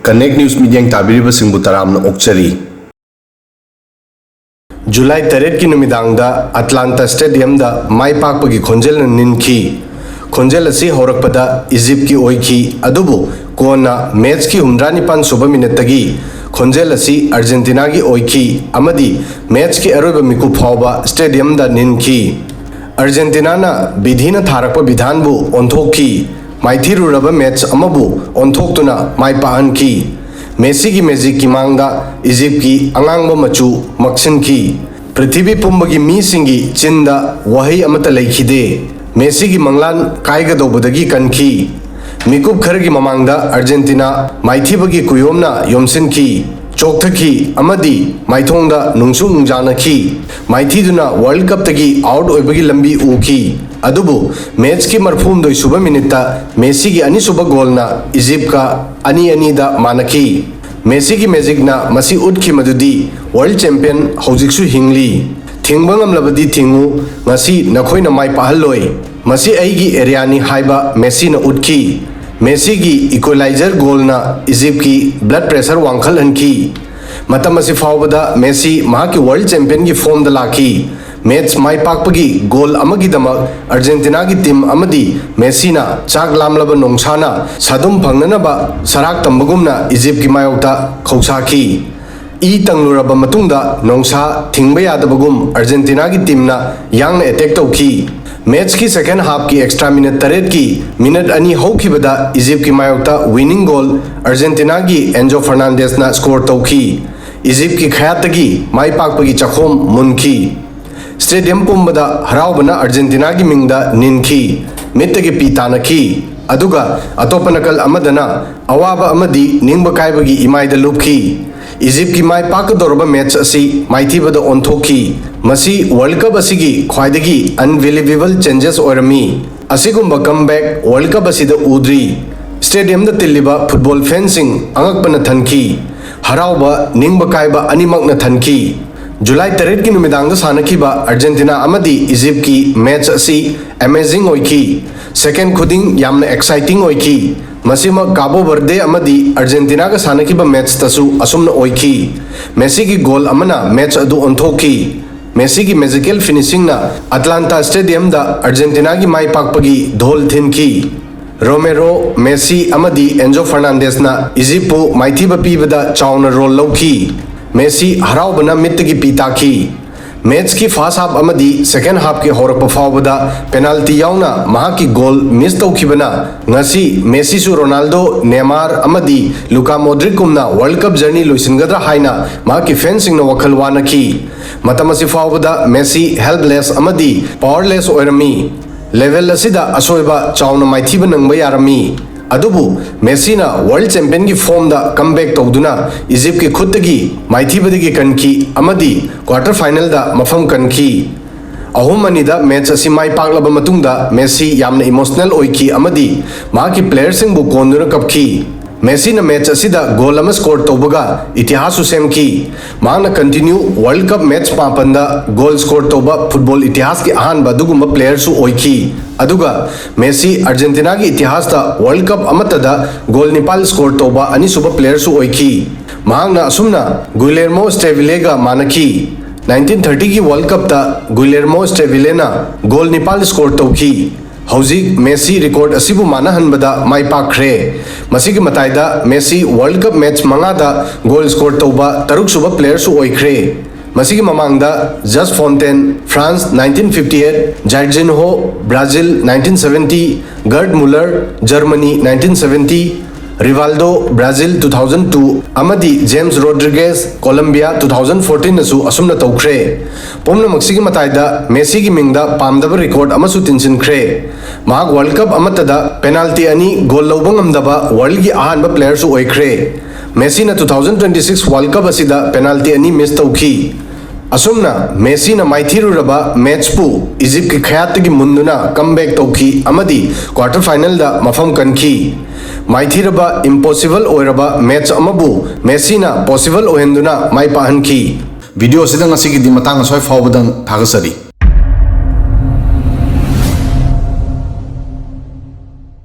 Connect News Media tabiriba singbu taramna okchari. July 3 ki numidangda Atlanta Stadium da mai pakpagi khonjel na ninki. Khonjel asi horakpada Egypt ki oiki adubu kona match ki humdrani pan suba minute tagi khonjel asi Argentina ki oiki amadi match ki aroba miku phawba stadium da ninki. Argentina na bidhina tharakpa bidhanbu onthokki Maithiru raba match amabu onthokuna mai pahan ki Messi ki magic ki mangda Egypt ki angangba machu maksin ki Prithvi pumbagi mi singi chinda wahi amata laikhide Messi ki manglan kaiga dobudagi kanki Mikup khar ki mamangda Argentina maithibagi kuyomna yomsin ki Chokthaki amadi maithongda nungsu nungjana ki Maithiduna World Cup tagi out oibagi lambi uki Adubu match ki marphum doi suba minute Messi ki ani suba goal na Egypt ka ani da manaki Messi ki magic na masi udki madudi world champion hojiksu hingli thingbangam labadi thingu ngasi nakhoi na mai pahalloi masi aigi area ni haiba Messi na udki Messi ki equalizer goal na Egypt ki blood pressure wangkhal hanki matam asi fawbada Messi maha ki world champion ki form da laki match mai pakpagi goal amagi damak Argentina ki team amadi Messi na chak lamlaba nongsana sadum phangnana ba sarak tambagumna Egypt ki mayokta khosaki e tangluraba matungda nongsa thingba yadabagum Argentina ki team na yang attack tawki match ki second half ki extra minute taret ki minute ani hokibada Egypt ki mayokta winning goal Argentina ki Enzo Fernandez na score tawki Egypt ki Khayatagi mai pakpagi chakhom munki Stadium pumbada haraubana Argentina ki mingda ninki mittagi pitana ki aduga atopanakal amadana awaba amadi ningba kaibagi imaida lupki Egypt ki mai pakadorba match asi maithibada onthoki masi World Cup asigi khwaidagi unbelievable changes oirami asigumba comeback World Cup asida udri stadium da tilliba football fencing angakpana thanki harauba ningba kaiba animakna thanki July 3 ki numidang da sanakiba Argentina amadi Egypt ki match asi amazing oiki second khuding yamna exciting oiki masima Cabo Verde amadi Argentina ka sanakiba match tasu asumna oiki Messi ki goal amana match adu onthoki Messi ki magical finishing na Atlanta Stadium da Argentina ki mai pakpagi dhol thinki Romero Messi amadi Enzo Fernandez na Egypt pu maithiba pibada chawna role lauki Messi haraubana mittagi pitaki match ki first half amadi second half ki horakpa fawbada penalty yauna maha ki goal miss tawkhibana ngasi Messi su Ronaldo Neymar amadi Luka Modric kumna World Cup journey loisingadra haina maha ki fencing na wakhal wanaki matamasi fawbada Messi helpless amadi powerless oirami level asida asoiba chawna maithiba nangba yarami adubu Messi na world champion ki form da comeback tawduna Egypt ki khutagi maithibadagi kanki amadi quarter final da mafam kanki ahum anida match asi mai paklaba matungda Messi yamna emotional oiki amadi ma ki players sing bu konduna kapki Messi na match asida goal ama score tawbaga itihasu semki maana continue world cup match papanda goal score tawba football itihas ki ahanba dugumba player su oiki aduga Messi Argentina ki itihas da world cup amatada goal nipal score tawba ani suba player su oiki maana asumna Guillermo Stevilega manaki 1930 ki world cup ta Guillermo Stevilena goal nipal score tawki Hauzik Messi record asibu manahanbada mai pakre masigi mataida Messi World Cup match mangada goal score tawba taruk suba player su oikre masigi mamangda Just Fontaine France 1958 Jorginho Brazil 1970 Gerd Müller Germany 1970 Rivaldo Brazil 2002 amadi James Rodriguez Colombia 2014 nasu asumna tawkhre pomna maksigi mataida Messi ki mingda pamdaba record amasu tinsin khre mahak World Cup amatada penalty ani goal lawba ngamdaba world ki ahanba player su oikhre Messi na 2026 World Cup asida penalty ani miss tawki asumna Messi na maithiru raba match pu Egypt ki Khayatagi munduna comeback tawki amadi quarter final da mafam kanki maithiraba impossible oiraba match amabu Messi na possible ohenduna mai pahanki video sidang asigi di matang asoi fawbadang thagasari